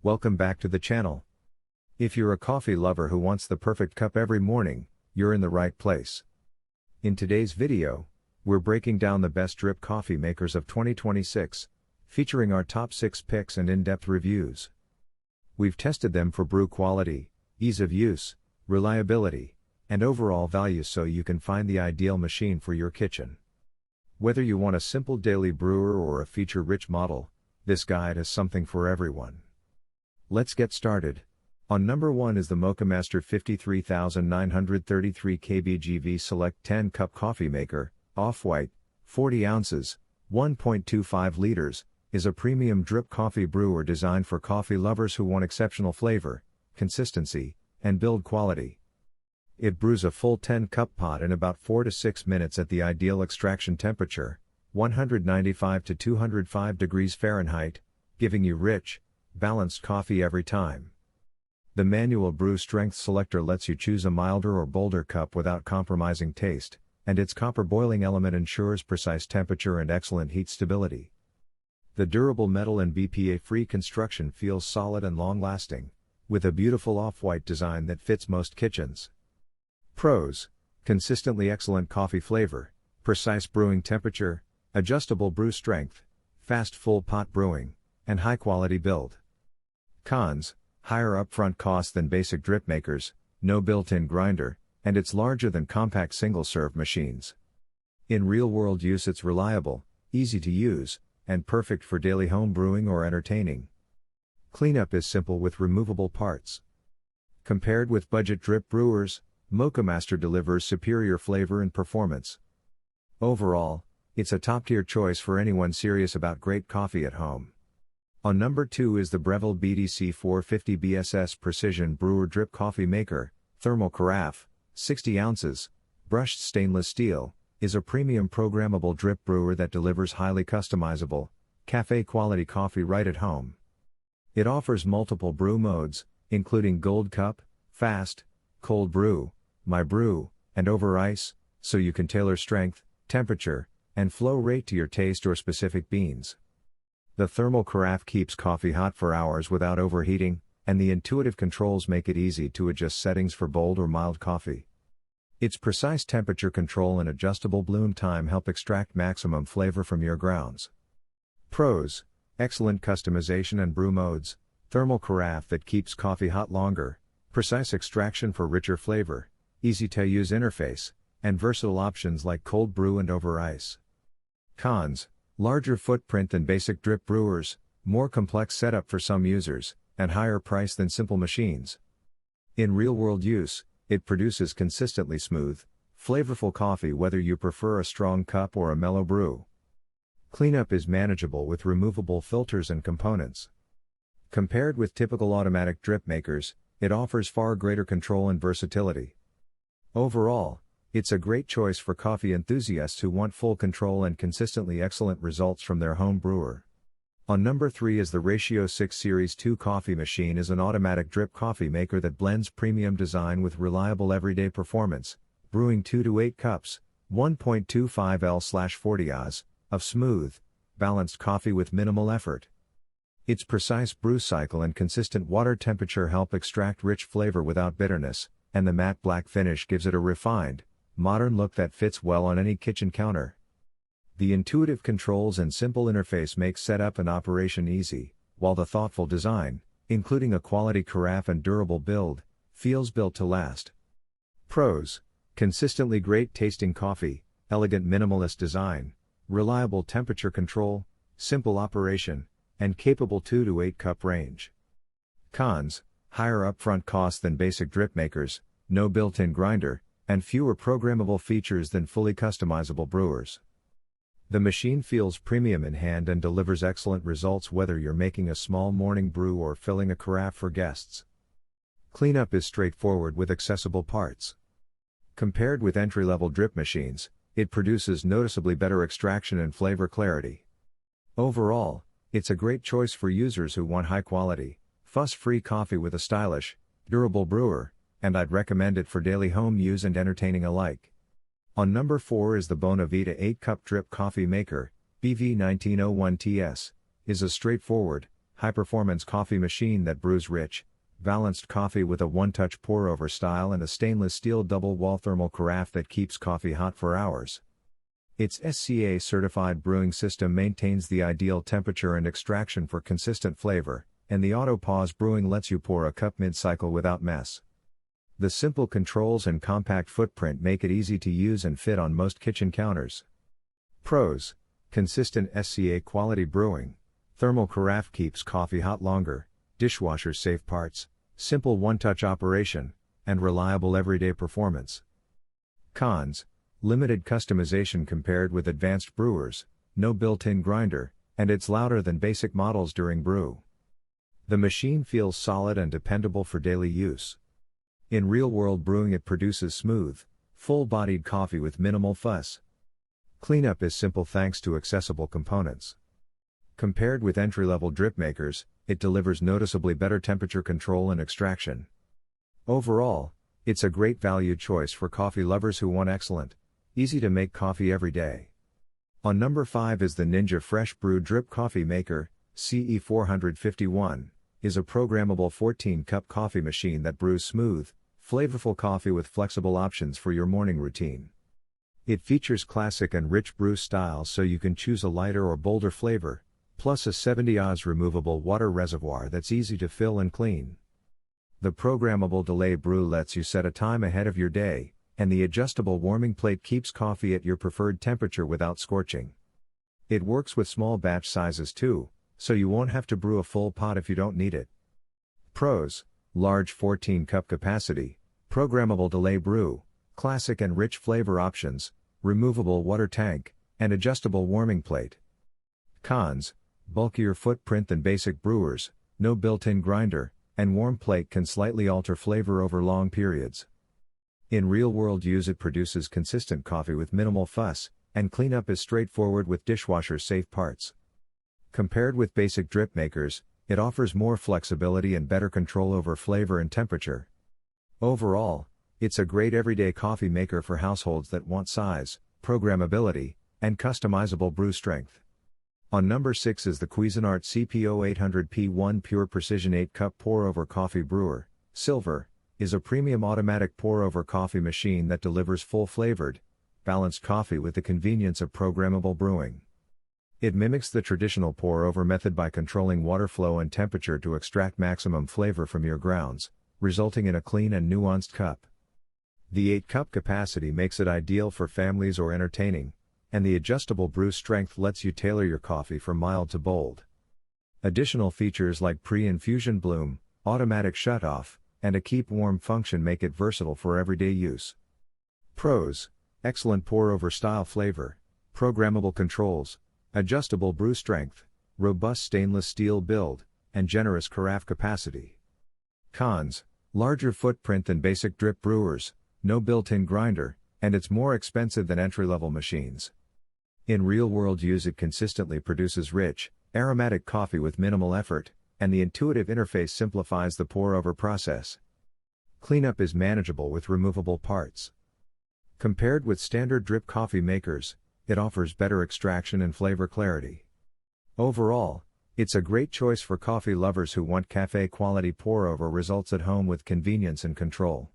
Welcome back to the channel. If you're a coffee lover who wants the perfect cup every morning, you're in the right place. In today's video, we're breaking down the best drip coffee makers of 2026, featuring our top 6 picks and in-depth reviews. We've tested them for brew quality, ease of use, reliability, and overall value so you can find the ideal machine for your kitchen. Whether you want a simple daily brewer or a feature-rich model, this guide has something for everyone. Let's get started. On number 1 is the Moccamaster 53933 kbGV Select 10 Cup Coffee Maker, Off-White, 40 ounces, 1.25 liters, is a premium drip coffee brewer designed for coffee lovers who want exceptional flavor, consistency, and build quality. It brews a full 10-cup pot in about 4 to 6 minutes at the ideal extraction temperature, 195 to 205 degrees Fahrenheit, giving you rich, balanced coffee every time. The manual brew strength selector lets you choose a milder or bolder cup without compromising taste, and its copper boiling element ensures precise temperature and excellent heat stability. The durable metal and BPA-free construction feels solid and long-lasting, with a beautiful off-white design that fits most kitchens. Pros: consistently excellent coffee flavor, precise brewing temperature, adjustable brew strength, fast full pot brewing, and high-quality build. Cons: higher upfront cost than basic drip makers, no built-in grinder, and it's larger than compact single-serve machines. In real-world use it's reliable, easy to use, and perfect for daily home brewing or entertaining. Cleanup is simple with removable parts. Compared with budget drip brewers, Moccamaster delivers superior flavor and performance. Overall, it's a top-tier choice for anyone serious about great coffee at home. On number 2 is the Breville BDC 450 BSS Precision Brewer Drip Coffee Maker, Thermal Carafe, 60 ounces, brushed stainless steel, is a premium programmable drip brewer that delivers highly customizable, cafe-quality coffee right at home. It offers multiple brew modes, including Gold Cup, Fast, Cold Brew, My Brew, and Over Ice, so you can tailor strength, temperature, and flow rate to your taste or specific beans. The thermal carafe keeps coffee hot for hours without overheating, and the intuitive controls make it easy to adjust settings for bold or mild coffee. Its precise temperature control and adjustable bloom time help extract maximum flavor from your grounds. Pros: excellent customization and brew modes, thermal carafe that keeps coffee hot longer, precise extraction for richer flavor, easy-to-use interface, and versatile options like cold brew and over ice. Cons: larger footprint than basic drip brewers, more complex setup for some users, and higher price than simple machines. In real-world use, it produces consistently smooth, flavorful coffee whether you prefer a strong cup or a mellow brew. Cleanup is manageable with removable filters and components. Compared with typical automatic drip makers, it offers far greater control and versatility. Overall, it's a great choice for coffee enthusiasts who want full control and consistently excellent results from their home brewer. On number 3 is the Ratio 6 Series 2 coffee machine is an automatic drip coffee maker that blends premium design with reliable everyday performance, brewing 2 to 8 cups, 1.25 L/40 Oz, of smooth, balanced coffee with minimal effort. Its precise brew cycle and consistent water temperature help extract rich flavor without bitterness, and the matte black finish gives it a refined, modern look that fits well on any kitchen counter. The intuitive controls and simple interface make setup and operation easy, while the thoughtful design, including a quality carafe and durable build, feels built to last. Pros: consistently great tasting coffee, elegant minimalist design, reliable temperature control, simple operation, and capable 2 to 8 cup range. Cons: higher upfront cost than basic drip makers, no built-in grinder, and fewer programmable features than fully customizable brewers. The machine feels premium in hand and delivers excellent results whether you're making a small morning brew or filling a carafe for guests. Cleanup is straightforward with accessible parts. Compared with entry-level drip machines, it produces noticeably better extraction and flavor clarity. Overall, it's a great choice for users who want high-quality, fuss-free coffee with a stylish, durable brewer, and I'd recommend it for daily home use and entertaining alike. On number 4 is the Bonavita 8-Cup Drip Coffee Maker, BV1901TS, is a straightforward, high-performance coffee machine that brews rich, balanced coffee with a one-touch pour-over style and a stainless steel double-wall thermal carafe that keeps coffee hot for hours. Its SCA-certified brewing system maintains the ideal temperature and extraction for consistent flavor, and the auto-pause brewing lets you pour a cup mid-cycle without mess. The simple controls and compact footprint make it easy to use and fit on most kitchen counters. Pros: consistent SCA quality brewing, thermal carafe keeps coffee hot longer, dishwasher-safe parts, simple one-touch operation, and reliable everyday performance. Cons: limited customization compared with advanced brewers, no built-in grinder, and it's louder than basic models during brew. The machine feels solid and dependable for daily use. In real-world brewing it produces smooth, full-bodied coffee with minimal fuss. Cleanup is simple thanks to accessible components. Compared with entry-level drip makers, it delivers noticeably better temperature control and extraction. Overall, it's a great value choice for coffee lovers who want excellent, easy-to-make coffee every day. On number 5 is the Ninja Fresh Brew Drip Coffee Maker, CE451, is a programmable 14-cup coffee machine that brews smooth, flavorful coffee with flexible options for your morning routine. It features classic and rich brew styles so you can choose a lighter or bolder flavor, plus a 70 Oz removable water reservoir that's easy to fill and clean. The programmable delay brew lets you set a time ahead of your day, and the adjustable warming plate keeps coffee at your preferred temperature without scorching. It works with small batch sizes too, so you won't have to brew a full pot if you don't need it. Pros: large 14-cup capacity, programmable delay brew, classic and rich flavor options, removable water tank, and adjustable warming plate. Cons: bulkier footprint than basic brewers, no built-in grinder, and warm plate can slightly alter flavor over long periods. In real-world use it produces consistent coffee with minimal fuss, and cleanup is straightforward with dishwasher-safe parts. Compared with basic drip makers, it offers more flexibility and better control over flavor and temperature. Overall, it's a great everyday coffee maker for households that want size, programmability, and customizable brew strength. On number 6 is the Cuisinart CPO 800P1 Pure Precision 8-Cup Pour-Over Coffee Brewer, Silver, is a premium automatic pour-over coffee machine that delivers full-flavored, balanced coffee with the convenience of programmable brewing. It mimics the traditional pour-over method by controlling water flow and temperature to extract maximum flavor from your grounds, resulting in a clean and nuanced cup. The 8-cup capacity makes it ideal for families or entertaining, and the adjustable brew strength lets you tailor your coffee from mild to bold. Additional features like pre-infusion bloom, automatic shut-off, and a keep warm function make it versatile for everyday use. Pros: excellent pour-over style flavor, programmable controls, adjustable brew strength, robust stainless steel build, and generous carafe capacity. Cons: larger footprint than basic drip brewers, no built-in grinder, and it's more expensive than entry-level machines. In real-world use it consistently produces rich, aromatic coffee with minimal effort, and the intuitive interface simplifies the pour-over process. Cleanup is manageable with removable parts. Compared with standard drip coffee makers, it offers better extraction and flavor clarity. Overall, it's a great choice for coffee lovers who want cafe-quality pour-over results at home with convenience and control.